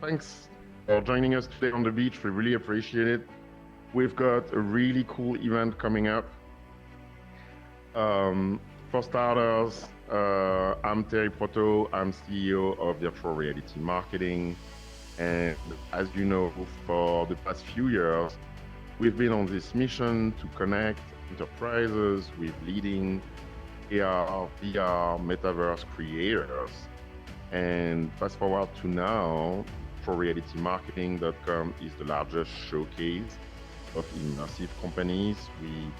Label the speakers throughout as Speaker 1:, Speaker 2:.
Speaker 1: Thanks for joining us today on the beach. We really appreciate it. We've got a really cool event coming up. For starters, I'm Terry Proto. I'm CEO of Virtual Reality Marketing. And as you know, for the past few years, we've been on this mission to connect enterprises with leading AR, VR, Metaverse creators. And fast forward to now, ProRealityMarketing.com is the largest showcase of immersive companies. We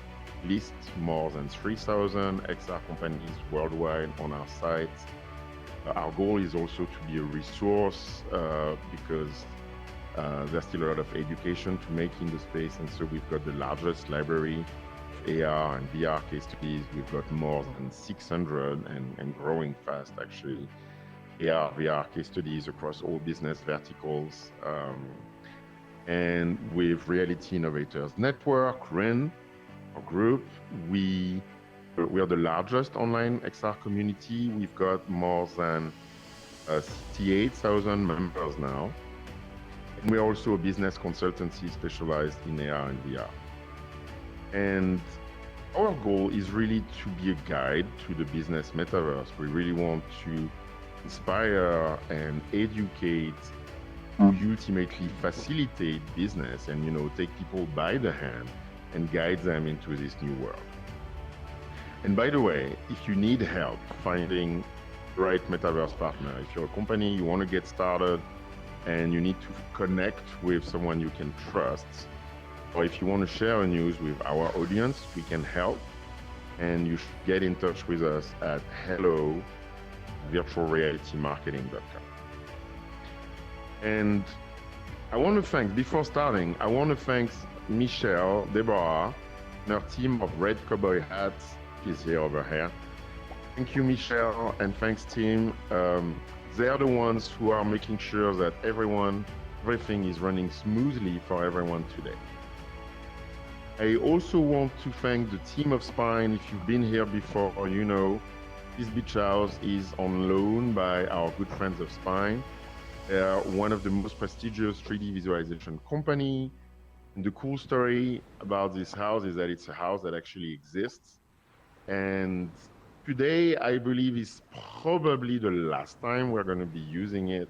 Speaker 1: list more than 3,000 XR companies worldwide on our site. Our goal is also to be a resource because there's still a lot of education to make in the space. And so we've got the largest library of AR and VR case studies. We've got more than 600 and growing fast, actually. AR, VR case studies across all business verticals. And with Reality Innovators Network, RIN, our group, we are the largest online XR community. We've got more than 68,000 members now. And we're also a business consultancy specialized in AR and VR. And our goal is really to be a guide to the business metaverse. We really want to inspire and educate, to ultimately facilitate business and, take people by the hand and guide them into this new world. And by the way, if you need help finding the right metaverse partner, if you're a company, you want to get started and you need to connect with someone you can trust, or if you want to share news with our audience, we can help. And you should get in touch with us at hello@virtualrealitymarketing.com. And before starting, I want to thank Michelle, Deborah, and her team of Red Cowboy Hats. She's here over here. Thank you, Michelle, and thanks, team. They're the ones who are making sure that everything is running smoothly for everyone today. I also want to thank the team of Spine. If you've been here before, this beach house is on loan by our good friends of Spine. They're one of the most prestigious 3D visualization company. And the cool story about this house is that it's a house that actually exists. And today, I believe, is probably the last time we're going to be using it,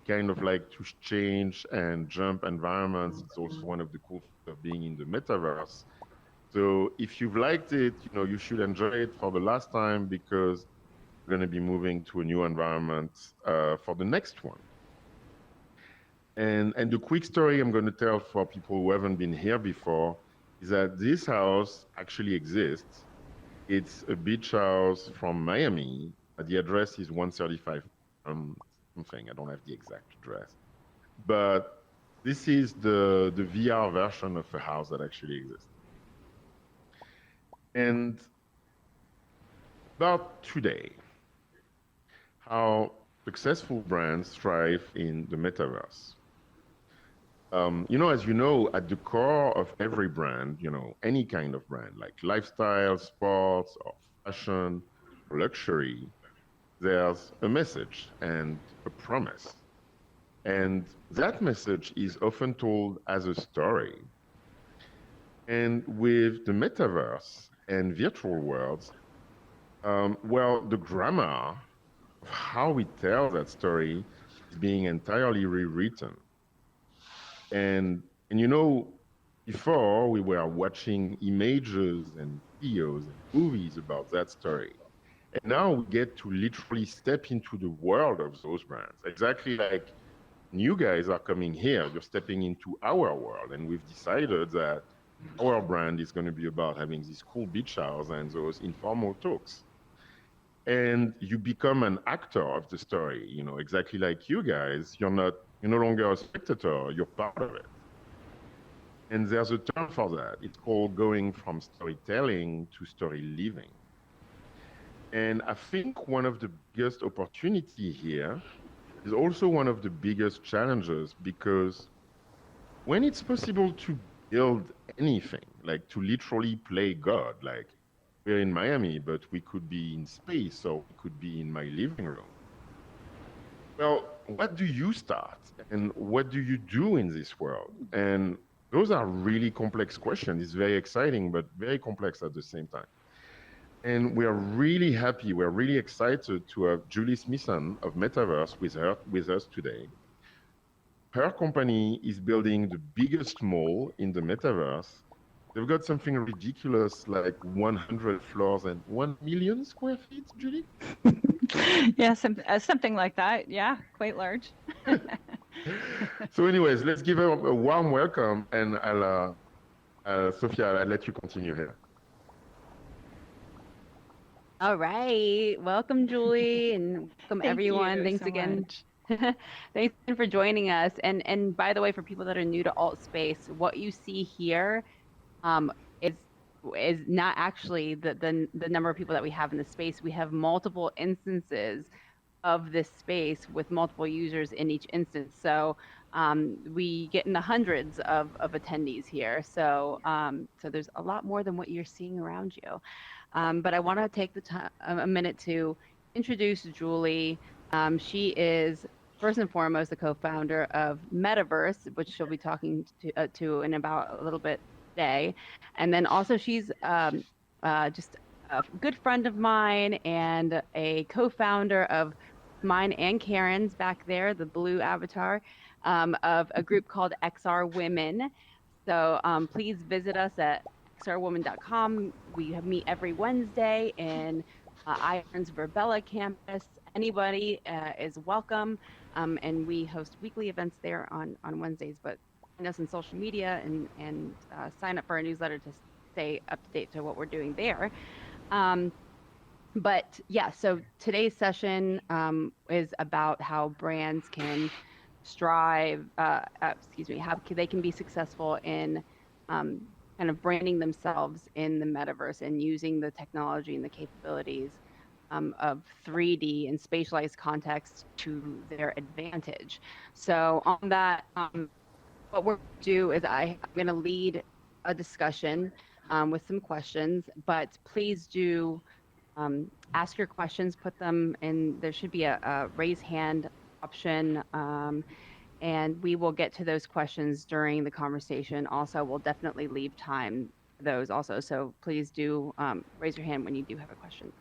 Speaker 1: kind of like to change and jump environments. It's also one of the cool things of being in the metaverse. So if you've liked it, you should enjoy it for the last time, because we're going to be moving to a new environment for the next one. And the quick story I'm going to tell for people who haven't been here before is that this house actually exists. It's a beach house from Miami. The address is 135 something. I don't have the exact address. But this is the VR version of a house that actually exists. And about today, how successful brands thrive in the metaverse. As you know, at the core of every brand, any kind of brand, like lifestyle, sports, or fashion, or luxury, there's a message and a promise. And that message is often told as a story. And with the metaverse and virtual worlds, the grammar of how we tell that story is being entirely rewritten. And before we were watching images and videos and movies about that story. And now we get to literally step into the world of those brands. Exactly like you guys are coming here, you're stepping into our world. And we've decided that our brand is going to be about having this cool beach house and those informal talks. And you become an actor of the story, exactly like you guys. You're no longer a spectator, you're part of it. And there's a term for that. It's called going from storytelling to story living. And I think one of the biggest opportunity here is also one of the biggest challenges, because when it's possible to build anything, like to literally play God, like we're in Miami, but we could be in space, or we could be in my living room. Well, what do you start and what do you do in this world? And those are really complex questions. It's very exciting, but very complex at the same time. And we are really happy, we're really excited to have Julie Smithson of Metaverse with us today. Her company is building the biggest mall in the Metaverse. They've got something ridiculous like 100 floors and 1 million square feet, Julie?
Speaker 2: Yeah, something like that. Yeah, quite large.
Speaker 1: So anyways, let's give her a warm welcome, and Sophia, I'll let you continue here.
Speaker 3: All right. Welcome, Julie, and welcome everyone. Thanks
Speaker 2: so
Speaker 3: again.
Speaker 2: much.
Speaker 3: Thanks again for joining us. And by the way, for people that are new to alt space, what you see here is not actually the number of people that we have in the space. We have multiple instances of this space with multiple users in each instance. So we get in the hundreds of attendees here. So so there's a lot more than what you're seeing around you. But I want to take the time, a minute to introduce Julie. She is first and foremost the co-founder of Metavrse, which she'll be talking to in about a little bit today. And then also she's just a good friend of mine and a co-founder of mine and Karen's back there, the blue avatar, of a group called XR Women. So please visit us at xrwoman.com. We meet every Wednesday in Iron's Verbella campus. Anybody is welcome, and we host weekly events there on Wednesdays. But find us on social media and sign up for our newsletter to stay up to date to what we're doing there. But yeah, so today's session is about how brands can strive, how they can be successful in kind of branding themselves in the metaverse and using the technology and the capabilities of 3D and spatialized context to their advantage. So on that, what we're going to do is I'm going to lead a discussion with some questions, but please do ask your questions, put them in, there should be a raise hand option, and we will get to those questions during the conversation. Also, we'll definitely leave time for those also. So please do raise your hand when you do have a question.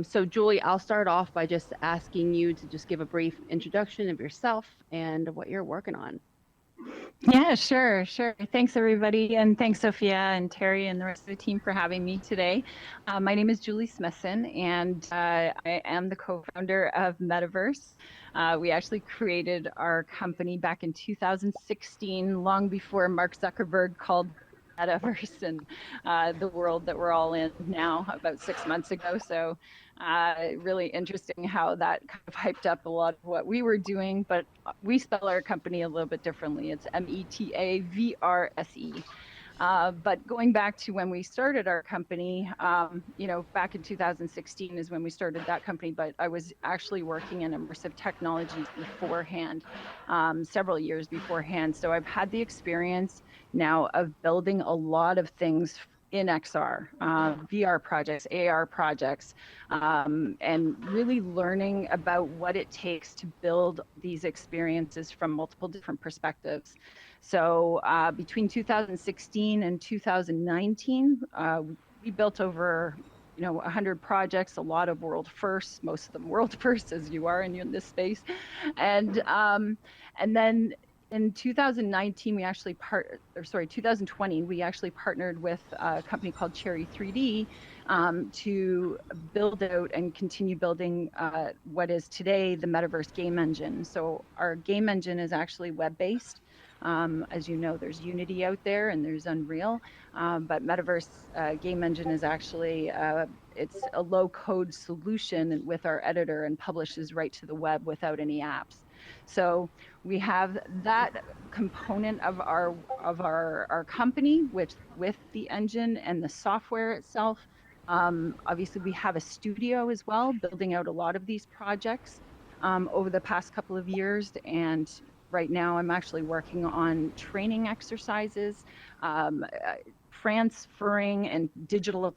Speaker 3: So Julie, I'll start off by just asking you to just give a brief introduction of yourself and what you're working on.
Speaker 2: Yeah, sure. Thanks, everybody. And thanks, Sophia and Terry and the rest of the team for having me today. My name is Julie Smithson, and I am the co-founder of Metavrse. We actually created our company back in 2016, long before Mark Zuckerberg called Metaverse and the world that we're all in now, about 6 months ago. So really interesting how that kind of hyped up a lot of what we were doing, but we spell our company a little bit differently. It's Metavrse. But going back to when we started our company, back in 2016 is when we started that company, but I was actually working in immersive technologies beforehand, several years beforehand. So I've had the experience now of building a lot of things in XR, VR projects, AR projects, and really learning about what it takes to build these experiences from multiple different perspectives. So between 2016 and 2019, we built over 100 projects, a lot of world firsts, most of them world firsts, as you are in this space. And then in 2019, 2020, we actually partnered with a company called Cherry 3D to build out and continue building what is today the Metaverse game engine. So our game engine is actually web-based. As you know, there's Unity out there and there's Unreal, but Metaverse game engine is actually, it's a low-code solution with our editor and publishes right to the web without any apps. So we have that component of our company, which with the engine and the software itself. Obviously, we have a studio as well, building out a lot of these projects over the past couple of years. And right now, I'm actually working on training exercises, transferring and digital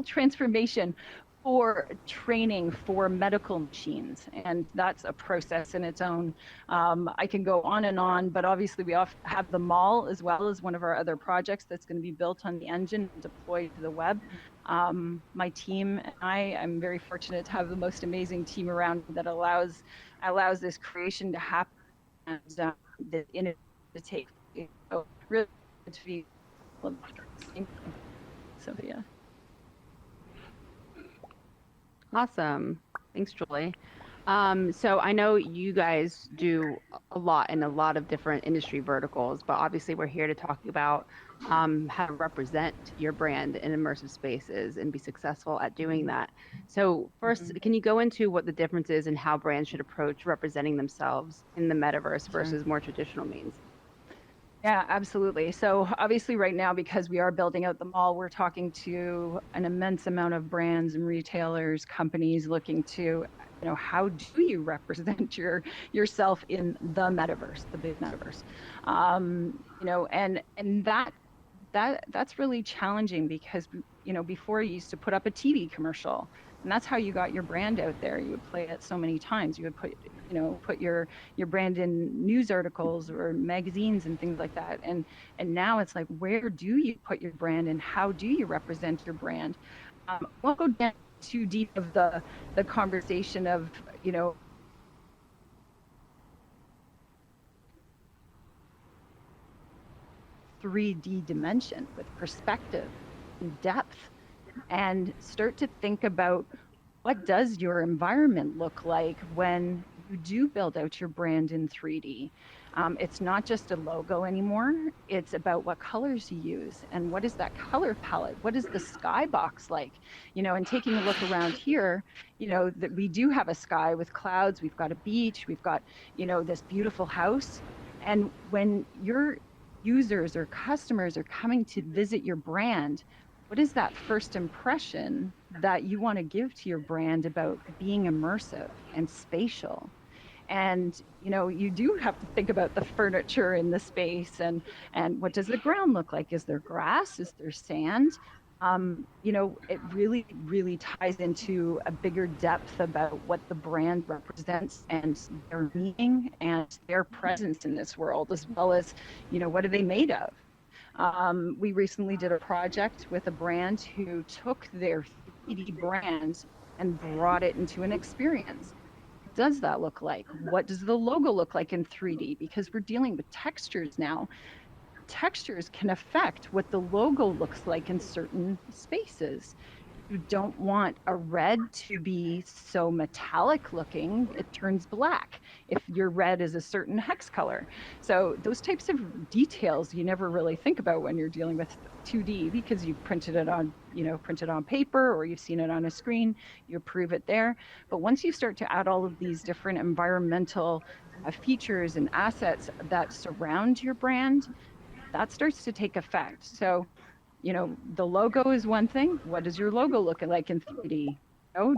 Speaker 2: transformation for training for medical machines, and that's a process in its own. I can go on and on, but obviously we have the mall as well as one of our other projects that's going to be built on the engine and deployed to the web. My team and I'm very fortunate to have the most amazing team around that allows this creation to happen and the innovation to take. So really to be, well, thank you, Sophia.
Speaker 3: Awesome. Thanks, Julie. So I know you guys do a lot in a lot of different industry verticals, but obviously we're here to talk about how to represent your brand in immersive spaces and be successful at doing that. So first, can you go into what the difference is and how brands should approach representing themselves in the metaverse versus more traditional means?
Speaker 2: Yeah, absolutely. So obviously right now, because we are building out the mall, we're talking to an immense amount of brands and retailers, companies looking to, how do you represent yourself in the metaverse, the big metaverse? And that's really challenging because, before you used to put up a TV commercial, and that's how you got your brand out there. You would play it so many times. You would put your brand in news articles or magazines and things like that. And now it's like, where do you put your brand and how do you represent your brand? I won't go down too deep of the conversation of, 3D dimension with perspective and depth, and start to think about what does your environment look like when you do build out your brand in 3D. It's not just a logo anymore. It's about what colors you use and what is that color palette? What is the skybox like? And taking a look around here, that we do have a sky with clouds. We've got a beach. We've got, this beautiful house. And when your users or customers are coming to visit your brand, what is that first impression that you want to give to your brand about being immersive and spatial? And you do have to think about the furniture in the space and what does the ground look like? Is there grass? Is there sand? It really, really ties into a bigger depth about what the brand represents and their meaning and their presence in this world, as well as, what are they made of? We recently did a project with a brand who took their 3D brand and brought it into an experience. What does that look like? What does the logo look like in 3D? Because we're dealing with textures now. Textures can affect what the logo looks like in certain spaces. You don't want a red to be so metallic looking, it turns black if your red is a certain hex color. So those types of details you never really think about when you're dealing with 2D, because you've printed it on paper, or you've seen it on a screen, you approve it there. But once you start to add all of these different environmental features and assets that surround your brand, that starts to take effect. So the logo is one thing. What does your logo look like in 3D?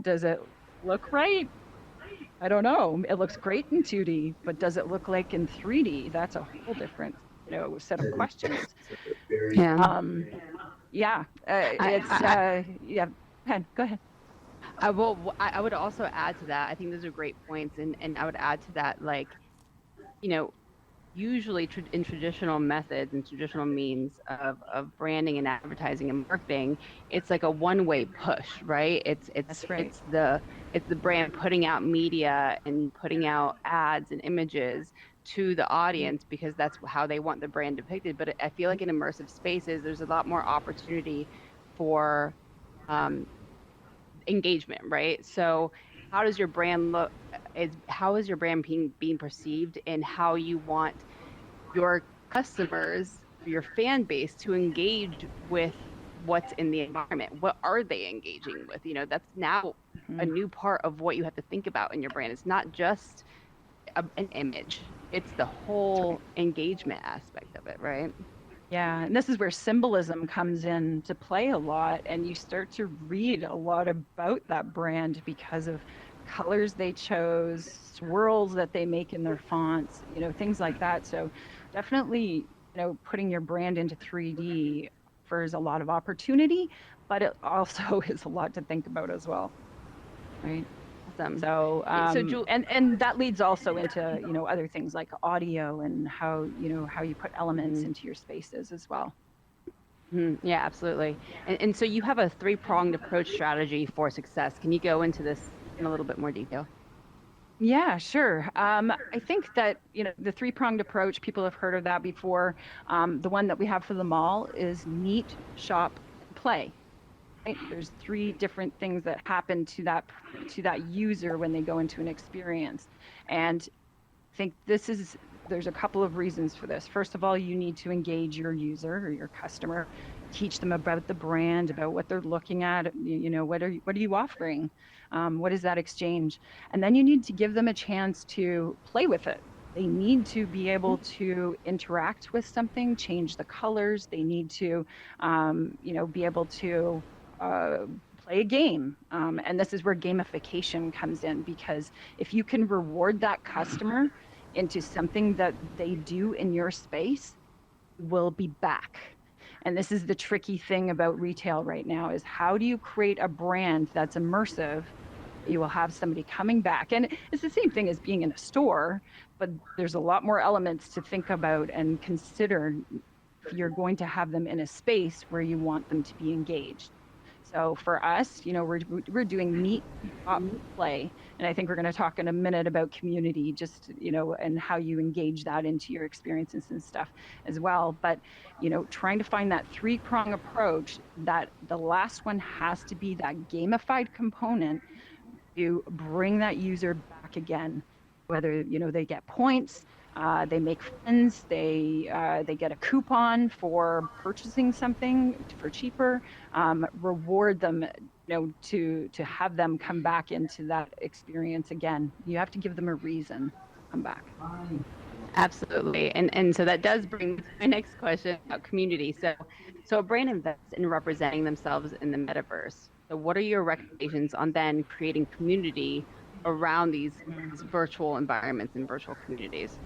Speaker 2: Does it look right? I don't know. It looks great in 2D, but does it look like in 3D? That's a whole different, set of questions.
Speaker 3: Yeah.
Speaker 2: Yeah. Yeah. Go ahead.
Speaker 3: I would also add to that. I think those are great points, and I would add to that, usually in traditional methods and traditional means of branding and advertising and marketing, it's like a one-way push, right?
Speaker 2: That's right.
Speaker 3: It's the brand putting out media and putting out ads and images to the audience because that's how they want the brand depicted. But I feel like in immersive spaces, there's a lot more opportunity for engagement, right? So how does your brand look? How is your brand being perceived, and how you want your customers, your fan base, to engage with what's in the environment? What are they engaging with? That's now a new part of what you have to think about in your brand. It's not just an image, it's the whole engagement aspect of it, right?
Speaker 2: Yeah, and this is where symbolism comes in to play a lot, and you start to read a lot about that brand because of colors they chose, swirls that they make in their fonts, things like that. So definitely, putting your brand into 3D offers a lot of opportunity, but it also is a lot to think about as well, right?
Speaker 3: Awesome.
Speaker 2: So,
Speaker 3: Julie,
Speaker 2: and that leads also into, you know, other things like audio and how, you know, how you put elements into your spaces as well.
Speaker 3: Yeah, absolutely. And so you have a three-pronged approach strategy for success. Can you go into this in a little bit more detail?
Speaker 2: Yeah, sure. I think that, you know, the three-pronged approach, people have heard of that before. The one that we have for the mall is meet, shop, and play. Right? There's three different things that happen to that user when they go into an experience. And I think there's a couple of reasons for this. First of all, you need to engage your user or your customer, teach them about the brand, about what they're looking at, you know, what are you offering? What is that exchange? And then you need to give them a chance to play with it. They need to be able to interact with something, change the colors. They need to, you know, be able to play a game. And this is where gamification comes in, because if you can reward that customer into something that they do in your space, will be back. And this is the tricky thing about retail right now, is how do you create a brand that's immersive? You will have somebody coming back. And it's the same thing as being in a store, but there's a lot more elements to think about and consider if you're going to have them in a space where you want them to be engaged. So for us, you know, we're doing meet, shop, play, and I think we're going to talk in a minute about community, just, you know, and how you engage that into your experiences and stuff as well. But, you know, trying to find that three-prong approach, that the last one has to be that gamified component to bring that user back again, whether, you know, they get points, they make friends, they get a coupon for purchasing something for cheaper, reward them, you know, to have them come back into that experience again. You have to give them a reason to come back.
Speaker 3: Absolutely. And so that does bring me to my next question about community. So a brand invests in representing themselves in the metaverse. So what are your recommendations on then creating community around these virtual environments and virtual communities?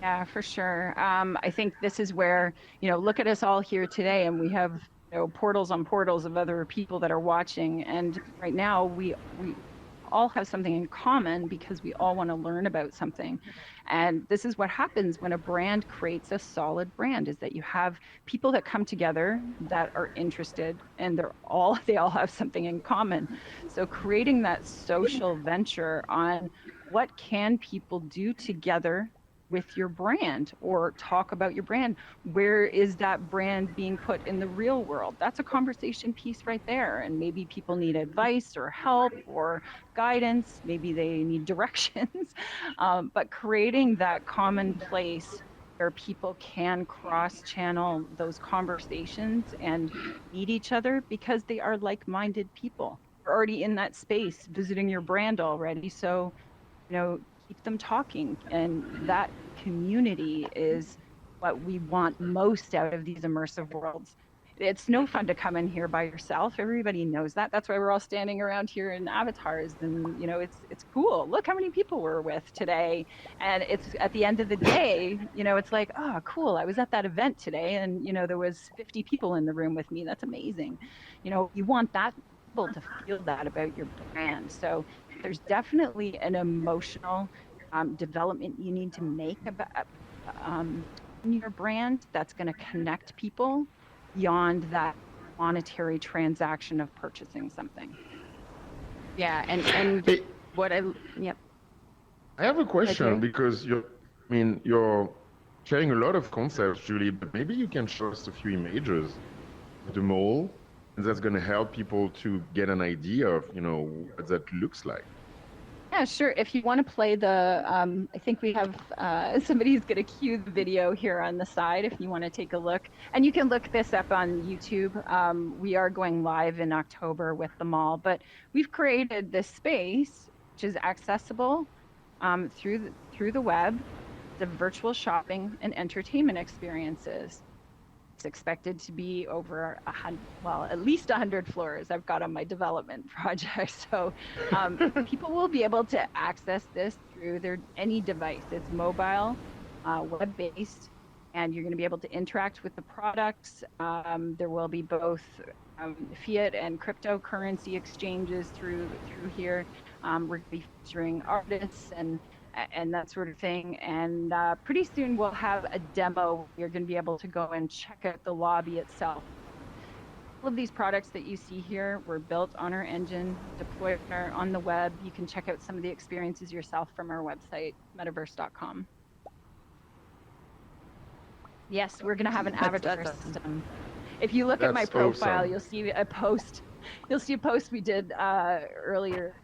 Speaker 2: Yeah, for sure. I think this is where, you know, look at us all here today, and we have, you know, portals on portals of other people that are watching. And right now we all have something in common because we all want to learn about something. And this is what happens when a brand creates a solid brand, is that you have people that come together that are interested, and they all have something in common. So creating that social venture on what can people do together with your brand, or talk about your brand. Where is that brand being put in the real world? That's a conversation piece right there. And maybe people need advice or help or guidance. Maybe they need directions. But creating that common place where people can cross-channel those conversations and meet each other because they are like-minded people. They're already in that space, visiting your brand already. So, you know, keep them talking. And that community is what we want most out of these immersive worlds. It's no fun to come in here by yourself. Everybody knows that. That's why we're all standing around here in avatars, and, you know, it's cool. Look how many people we're with today. And it's at the end of the day, you know, it's like, oh, cool. I was at that event today, and, you know, there was 50 people in the room with me. That's amazing. You know, you want that people to feel that about your brand. So there's definitely an emotional development you need to make about in your brand that's going to connect people beyond that monetary transaction of purchasing something.
Speaker 3: Yeah, and
Speaker 1: Hey,
Speaker 3: what I yep.
Speaker 1: I have a question
Speaker 3: Jerry.
Speaker 1: because you're sharing a lot of concepts, Julie, but maybe you can show us a few images of the mall, and that's going to help people to get an idea of, you know, what that looks like.
Speaker 2: Yeah, sure. If you want to play the, I think we have somebody's going to cue the video here on the side if you want to take a look. And you can look this up on YouTube. We are going live in October with the mall, but we've created this space which is accessible through the web, the virtual shopping and entertainment experiences. It's expected to be over at least 100 floors I've got on my development project. So people will be able to access this through any device. It's mobile, web-based, and you're going to be able to interact with the products. There will be both fiat and cryptocurrency exchanges through here. We're going to be featuring artists and that sort of thing. And pretty soon we'll have a demo. You're going to be able to go and check out the lobby itself. All of these products that you see here were built on our engine, deployed on the web. You can check out some of the experiences yourself from our website, metavrse.com. Yes, we're going to have an avatar system. If you look at my profile, awesome. You'll see a post. You'll see a post we did earlier,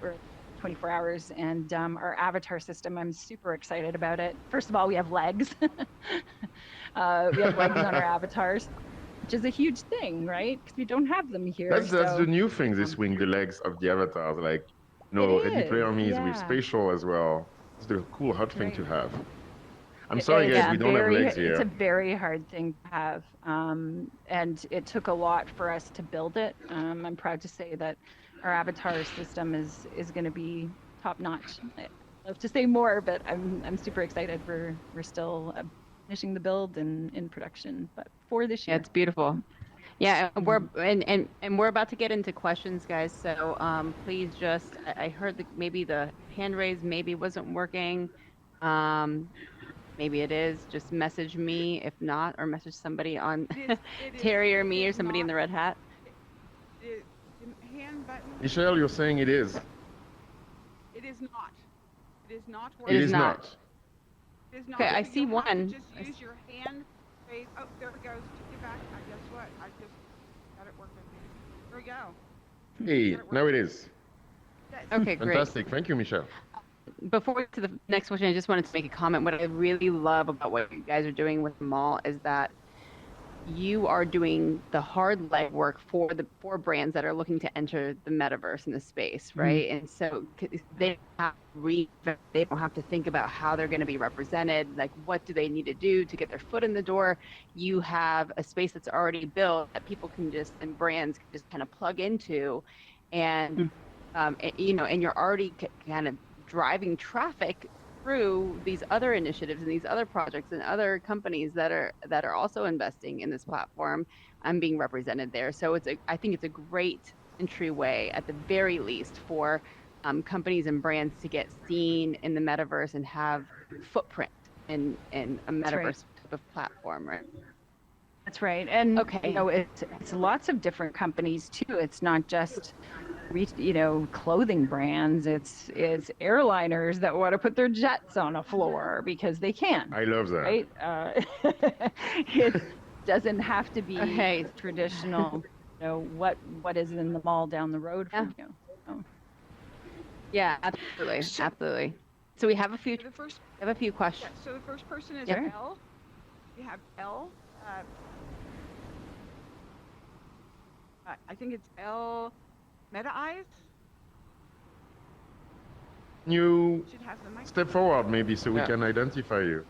Speaker 2: or 24 hours, and our avatar system. I'm super excited about it. First of all, we have legs. We have legs on our avatars, which is a huge thing, right? Because we don't have them here.
Speaker 1: That's the new thing this week, the legs of the avatars. Like, Ready Player Me is with spatial as well. It's the cool, hot thing to have. I'm sorry, guys, we don't have legs here.
Speaker 2: It's a very hard thing to have, and it took a lot for us to build it. I'm proud to say that our avatar system is going to be top notch. I'd love to say more, but I'm super excited. We're still finishing the build and in production, but for this year.
Speaker 3: Yeah, it's beautiful. Yeah, we're and we're about to get into questions, guys. So please just, I heard that maybe the hand raise maybe wasn't working. Maybe it is. Just message me if not, or message somebody on Terry or me or somebody in the red hat.
Speaker 4: Hand button.
Speaker 1: Michelle, you're saying it is.
Speaker 4: It is not. It is not.
Speaker 1: It is not.
Speaker 4: It is not.
Speaker 3: Okay, I see one.
Speaker 4: Just use your hand. Oh, there it goes. Take it back. Guess what? I just got it working. There we go.
Speaker 1: Hey, now it is.
Speaker 3: Okay, great.
Speaker 1: Fantastic. Thank you, Michelle.
Speaker 3: Before we get to the next question, I just wanted to make a comment. What I really love about what you guys are doing with the mall is that you are doing the hard legwork for brands that are looking to enter the metaverse in the space, right? Mm-hmm. And so they don't have to think about how they're going to be represented, like what do they need to do to get their foot in the door. You have a space that's already built that people can and brands can just kind of plug into, and and you're already kind of driving traffic through these other initiatives and these other projects and other companies that are also investing in this platform and being represented there. So I think it's a great entryway at the very least for companies and brands to get seen in the metaverse and have footprint in a metaverse type of platform, right?
Speaker 2: That's right. And it's lots of different companies too. It's not just clothing brands. It's airliners that want to put their jets on a floor because they can.
Speaker 1: I love that.
Speaker 2: Right? It doesn't have to be traditional. What is in the mall down the road from you. So.
Speaker 3: Yeah, absolutely. So we have a few. Questions.
Speaker 4: Yeah, so the first person is L. You have L. I think it's L. Meta Eyes?
Speaker 1: You step forward maybe so we can identify you.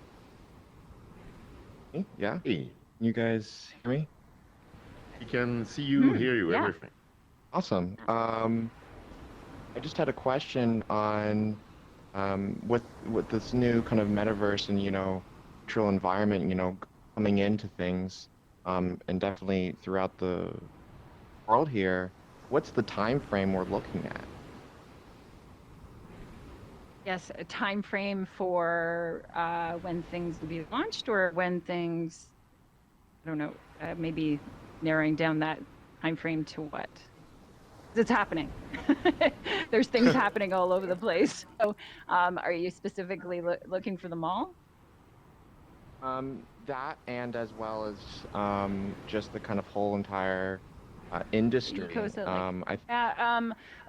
Speaker 5: Yeah. Hey. You guys hear me?
Speaker 1: We can see you, hear you, everything.
Speaker 5: Awesome. I just had a question on with this new kind of metaverse and virtual environment, coming into things, and definitely throughout the world here. What's the time frame we're looking at?
Speaker 2: Yes, a time frame for when things will be launched, or when things, I don't know, maybe narrowing down that time frame to what? It's happening. There's things happening all over the place. So are you specifically looking for the mall?
Speaker 5: That, and as well as just the kind of whole entire industry.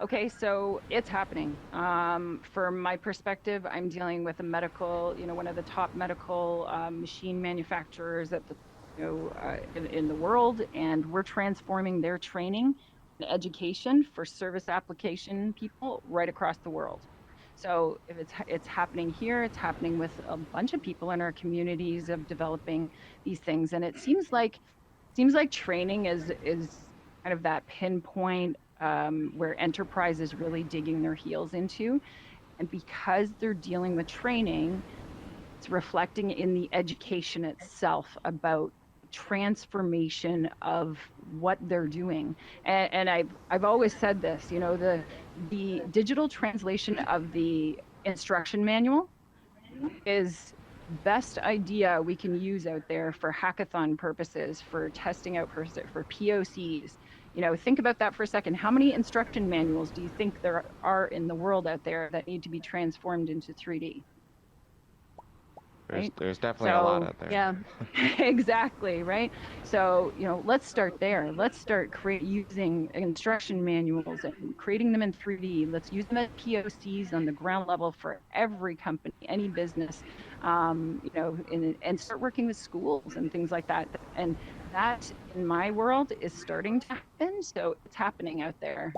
Speaker 2: Okay, so it's happening. From my perspective, I'm dealing with a medical, one of the top medical machine manufacturers at the in the world, and we're transforming their training and education for service application people right across the world. So if it's happening here, it's happening with a bunch of people in our communities of developing these things, and it seems like training is kind of that pinpoint where enterprise is really digging their heels into. And because they're dealing with training, it's reflecting in the education itself about transformation of what they're doing. And I've always said this, you know, the digital translation of the instruction manual is best idea we can use out there for hackathon purposes, for testing out for POCs. You know, think about that for a second. How many instruction manuals do you think there are in the world out there that need to be transformed into 3D? Right?
Speaker 5: There's definitely a lot out there.
Speaker 3: Yeah.
Speaker 2: Exactly, right? So, you know, let's start there. Let's start using instruction manuals and creating them in 3D. Let's use them as POCs on the ground level for every company, any business, you know, and start working with schools and things like that. And that, in my world, is starting to happen. So it's happening out there.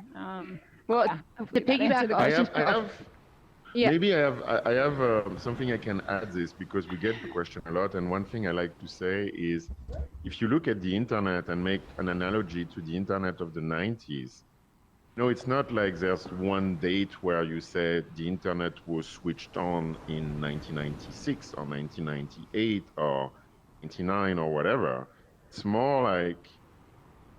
Speaker 3: Well,
Speaker 2: yeah,
Speaker 3: to piggyback
Speaker 2: the
Speaker 1: I
Speaker 3: question,
Speaker 1: have
Speaker 3: yeah.
Speaker 1: maybe I have something I can add this, because we get the question a lot, and one thing I like to say is, if you look at the internet and make an analogy to the internet of the 90s, no, it's not like there's one date where you say the internet was switched on in 1996 or 1998 or 99 or whatever. It's more like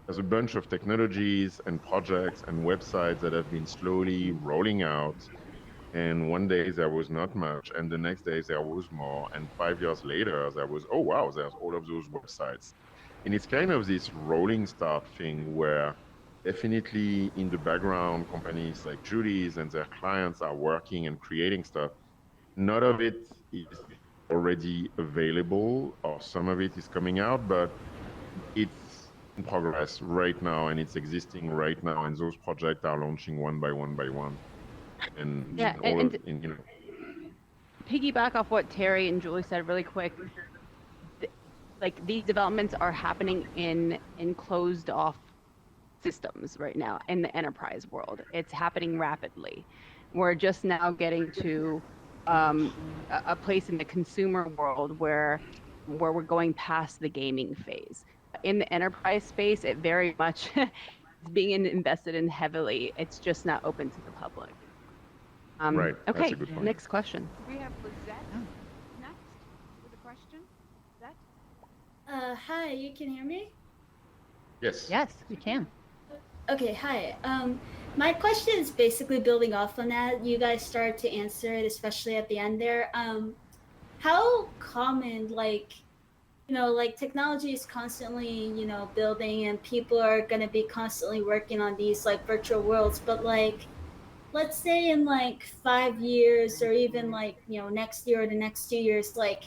Speaker 1: there's a bunch of technologies and projects and websites that have been slowly rolling out. And one day there was not much, and the next day there was more, and 5 years later there was, oh wow, there's all of those websites. And it's kind of this rolling start thing where definitely in the background companies like Julie's and their clients are working and creating stuff. None of it is already available, or some of it is coming out, but it's in progress right now, and it's existing right now, and those projects are launching one by one by one. And
Speaker 3: Yeah,
Speaker 1: all
Speaker 3: and
Speaker 1: of, you know,
Speaker 3: piggyback off what Terry and Julie said really quick. Like, these developments are happening in closed off systems right now in the enterprise world. It's happening rapidly. We're just now getting to a place in the consumer world where we're going past the gaming phase. In the enterprise space, it very much is being invested in heavily. It's just not open to the public.
Speaker 1: Right. That's
Speaker 3: Okay,
Speaker 1: a good point.
Speaker 3: next question.
Speaker 4: We have Lizette next with a question. Lizette?
Speaker 6: Hi, you can hear me?
Speaker 1: Yes.
Speaker 2: Yes, we can.
Speaker 6: Okay, hi. My question is basically building off on that. You guys started to answer it, especially at the end there. How common, like, you know, like technology is constantly, you know, building, and people are going to be constantly working on these like virtual worlds, but like, let's say in like 5 years, or even like, you know, next year or the next 2 years, like,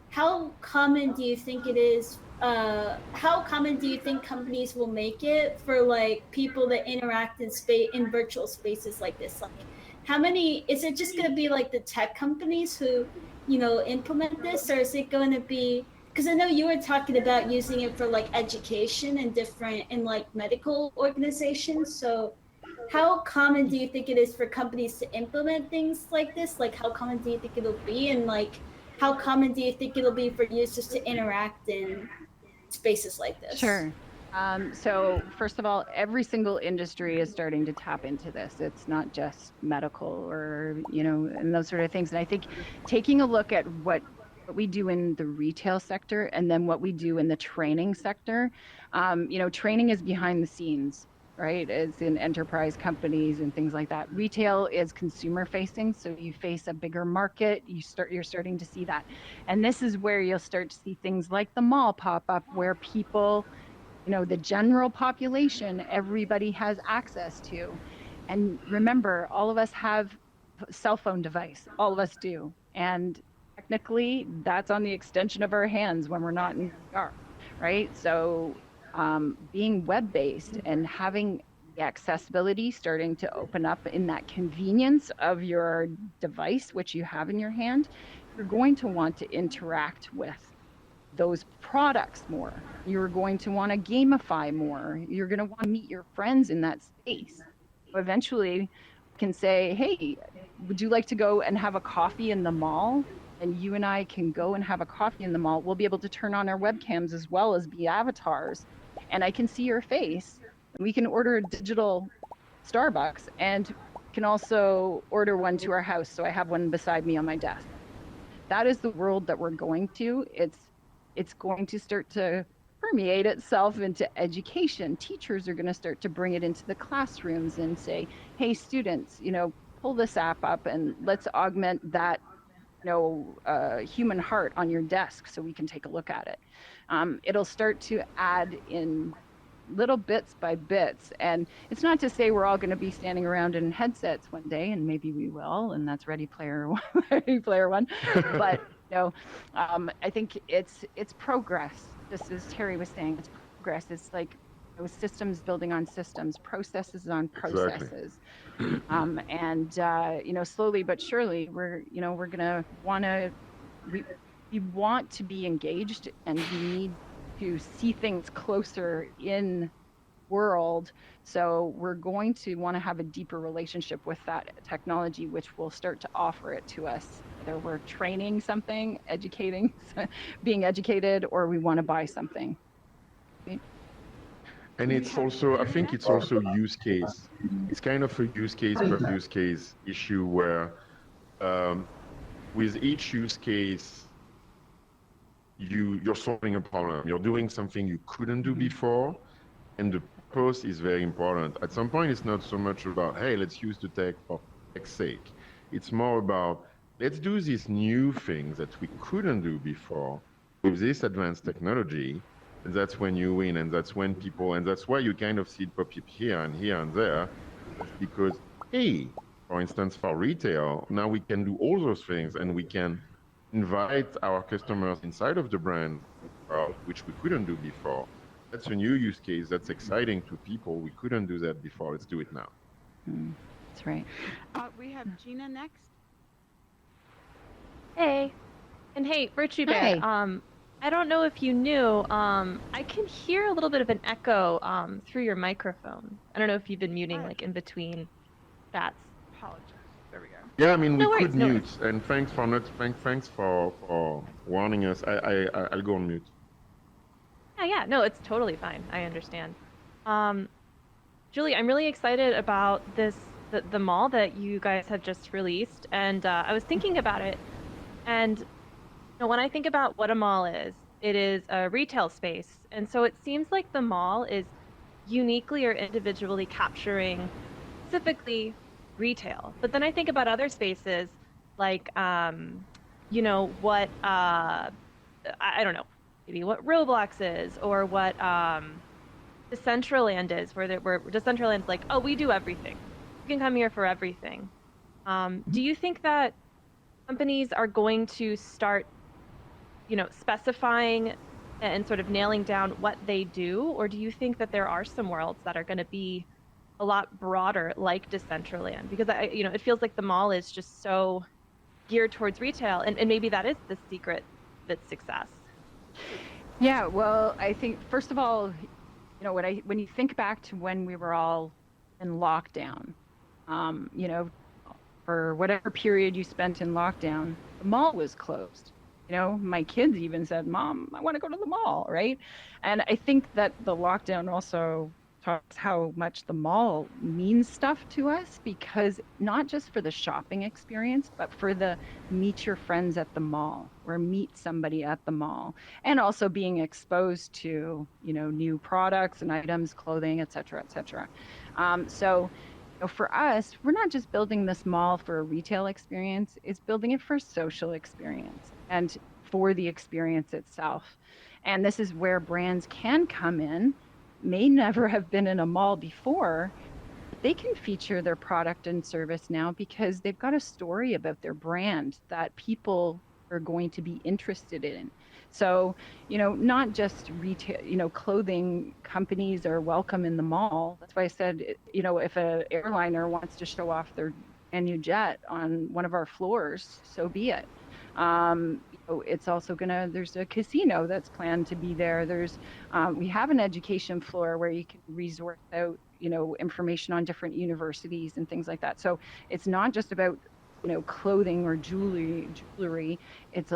Speaker 6: how common do you think it is? How common do you think companies will make it for like people to interact in virtual spaces like this? Like, how many is it just going to be like the tech companies who, you know, implement this, or is it going to be? Because I know you were talking about using it for like education and different in like medical organizations. So how common do you think it is for companies to implement things like this? Like, how common do you think it'll be? And like, how common do you think it'll be for users to interact in spaces like this?
Speaker 2: Sure. So first of all, every single industry is starting to tap into this. It's not just medical or, you know, and those sort of things. And I think taking a look at what we do in the retail sector and then what we do in the training sector, you know, training is behind the scenes, right? It's in enterprise companies and things like that. Retail is consumer facing, so you face a bigger market. You're starting to see that, and this is where you'll start to see things like the mall pop up, where people, you know, the general population, everybody has access to. And remember, all of us have a cell phone device. All of us do, and technically, that's on the extension of our hands when we're not in VR, right? So being web-based and having the accessibility starting to open up in that convenience of your device, which you have in your hand, you're going to want to interact with those products more. You're going to want to gamify more. You're going to want to meet your friends in that space. So eventually, you can say, hey, would you like to go and have a coffee in the mall? And you and I can go and have a coffee in the mall. We'll be able to turn on our webcams as well as be avatars. And I can see your face. And we can order a digital Starbucks, and can also order one to our house. So I have one beside me on my desk. that is the world that we're going to. It's going to start to permeate itself into education. Teachers are going to start to bring it into the classrooms and say, hey, students, pull this app up and let's augment that human heart on your desk so we can take a look at it. It'll start to add in little bits by bits. And it's not to say we're all going to be standing around in headsets one day, and maybe we will, and that's Ready Player One. But I think it's progress. Just as Terry was saying, it's progress. It's like systems building on systems, processes on processes.
Speaker 1: Exactly.
Speaker 2: And slowly but surely, we're gonna we want to be engaged, and we need to see things closer in world. So we're going to want to have a deeper relationship with that technology, which will start to offer it to us. Whether we're training something, educating, being educated, or we want to buy something.
Speaker 1: And it's also, I think it's also use case. It's kind of a use case per use case issue where with each use case, you're solving a problem. You're doing something you couldn't do before, and the purpose is very important. At some point, it's not so much about, hey, let's use the tech for tech's sake. It's more about, let's do these new things that we couldn't do before with this advanced technology. And that's when you win, and that's when people, and that's why you kind of see it pop up here and there, because, hey, for instance, for retail, now we can do all those things, and we can invite our customers inside of the brand world, which we couldn't do before. That's a new use case. That's exciting to people. We couldn't do that before. Let's do it now.
Speaker 2: That's right.
Speaker 4: We have Gina next.
Speaker 7: Hey. And hey, Virtue Bear.
Speaker 2: Hey.
Speaker 7: I don't know if you knew, I can hear a little bit of an echo through your microphone. I don't know if you've been muting like in between chats.
Speaker 4: Apologize. There we go.
Speaker 1: Yeah, I mean,
Speaker 7: No
Speaker 1: we
Speaker 7: worries,
Speaker 1: could
Speaker 7: no
Speaker 1: mute, and thanks for warning us. I'll go on mute.
Speaker 7: Yeah, no, it's totally fine. I understand. Julie, I'm really excited about the mall that you guys have just released, and I was thinking about it, and when I think about what a mall is, it is a retail space, and so it seems like the mall is uniquely or individually capturing specifically retail. But then I think about other spaces like, what, I don't know, maybe what Roblox is, or what Decentraland is, where Decentraland's like, oh, we do everything. You can come here for everything. Do you think that companies are going to start, specifying and sort of nailing down what they do? Or do you think that there are some worlds that are going to be a lot broader, like Decentraland? Because it feels like the mall is just so geared towards retail, and maybe that is the secret of its success.
Speaker 2: Yeah, well, I think first of all, when you think back to when we were all in lockdown, for whatever period you spent in lockdown, the mall was closed. My kids even said, Mom, I want to go to the mall, right? And I think that the lockdown also taught us how much the mall means stuff to us, because not just for the shopping experience, but for the meet your friends at the mall or meet somebody at the mall, and also being exposed to, new products and items, clothing, et cetera, et cetera. So for us, we're not just building this mall for a retail experience, it's building it for a social experience and for the experience itself. And this is where brands can come in, may never have been in a mall before. They can feature their product and service now because they've got a story about their brand that people are going to be interested in. So, not just retail, clothing companies are welcome in the mall. That's why I said, if an airliner wants to show off their brand new jet on one of our floors, so be it. It's also there's a casino that's planned to be there. We have an education floor where you can resource out, information on different universities and things like that. So it's not just about, clothing or jewelry. It's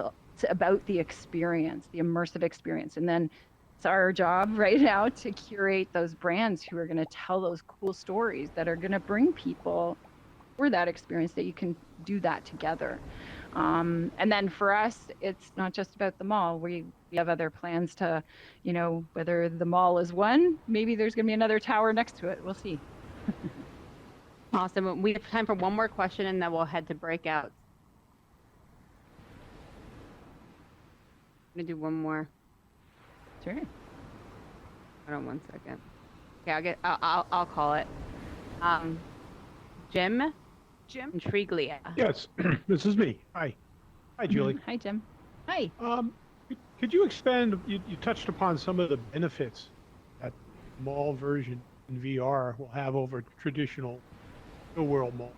Speaker 2: about the experience, the immersive experience. And then it's our job right now to curate those brands who are going to tell those cool stories that are going to bring people for that experience, that you can do that together. And then for us, it's not just about the mall. We have other plans to, whether the mall is one, maybe there's going to be another tower next to it. We'll see.
Speaker 3: Awesome. We have time for one more question, and then we'll head to breakouts. I'm gonna do one more.
Speaker 2: Sure.
Speaker 3: Hold on one second. Okay, I'll call it. Jim
Speaker 4: Jim?
Speaker 3: Intriglia.
Speaker 8: Yes, this is me. Hi. Hi, Julie.
Speaker 2: Hi, Jim. Hi.
Speaker 8: Could you expand? You touched upon some of the benefits that mall version in VR will have over traditional real world malls.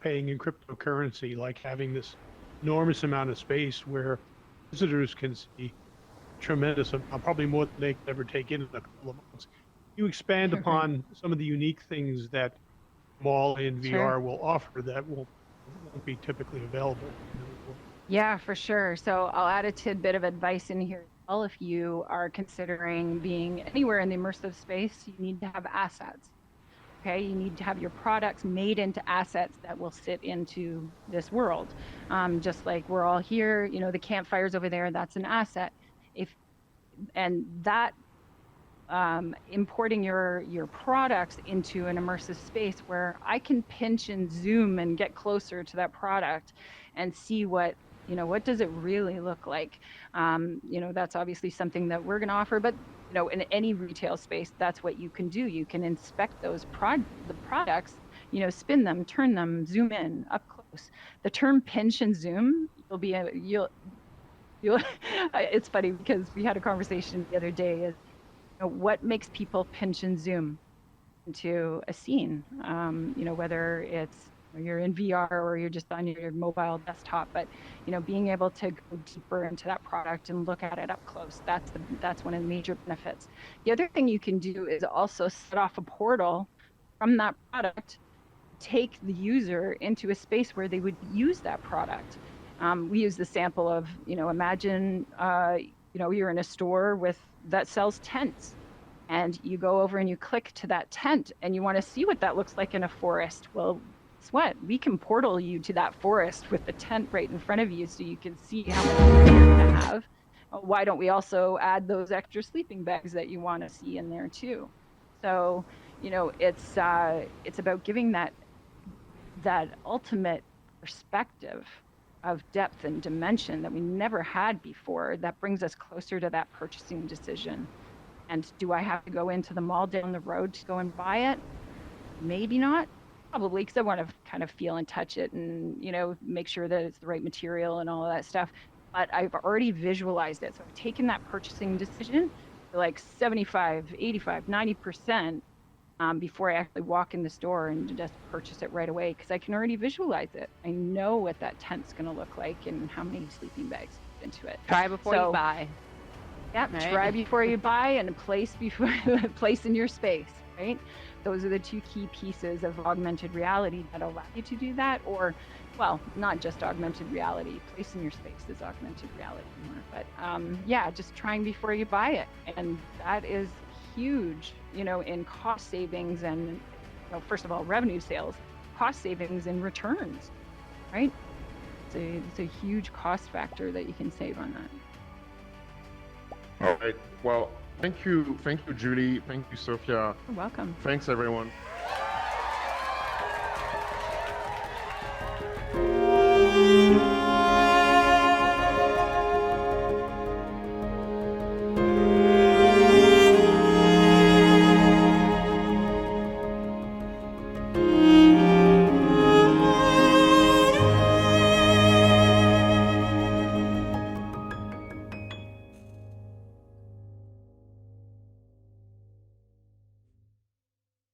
Speaker 8: Paying in cryptocurrency, like having this enormous amount of space where visitors can see tremendous amount, probably more than they could ever take in a couple of months. You expand upon some of the unique things that mall in VR will offer that won't be typically available.
Speaker 2: Yeah, for sure. So I'll add a tidbit of advice in here. Well, if you are considering being anywhere in the immersive space, you need to have assets. Okay, you need to have your products made into assets that will sit into this world. Just like we're all here, the campfires over there, that's an asset. Importing your products into an immersive space where I can pinch and zoom and get closer to that product and see what does it really look like. That's obviously something that we're going to offer, but in any retail space, that's what you can do. You can inspect the products, spin them, turn them, zoom in up close. The term pinch and zoom, it's funny because we had a conversation the other day is, what makes people pinch and zoom into a scene, whether it's you're in VR or you're just on your mobile desktop, but being able to go deeper into that product and look at it up close, that's one of the major benefits. The other thing you can do is also set off a portal from that product, take the user into a space where they would use that product. We use the sample of, imagine you're in a store that sells tents, and you go over and you click to that tent and you want to see what that looks like in a forest. Well, guess what? We can portal you to that forest with the tent right in front of you so you can see how much space you're going to have. Why don't we also add those extra sleeping bags that you want to see in there too? So, it's about giving that ultimate perspective of depth and dimension that we never had before, that brings us closer to that purchasing decision. And do I have to go into the mall down the road to go and buy it? Maybe not. Probably, because I want to kind of feel and touch it and, make sure that it's the right material and all of that stuff. But I've already visualized it. So I've taken that purchasing decision to like 75, 85, 90% before I actually walk in the store and just purchase it right away, because I can already visualize it. I know what that tent's going to look like and how many sleeping bags into it.
Speaker 3: Try before you buy.
Speaker 2: Yep,
Speaker 3: right?
Speaker 2: Try before you buy and place in your space, right? Those are the two key pieces of augmented reality that allow you to do that, or, well, not just augmented reality. Place in your space is augmented reality more, but just trying before you buy it, and that is huge, in cost savings and, first of all, revenue sales, cost savings and returns, right? It's a huge cost factor that you can save on that.
Speaker 1: All right. Well, thank you, Julie. Thank you, Sophia.
Speaker 2: You're welcome.
Speaker 1: Thanks, everyone.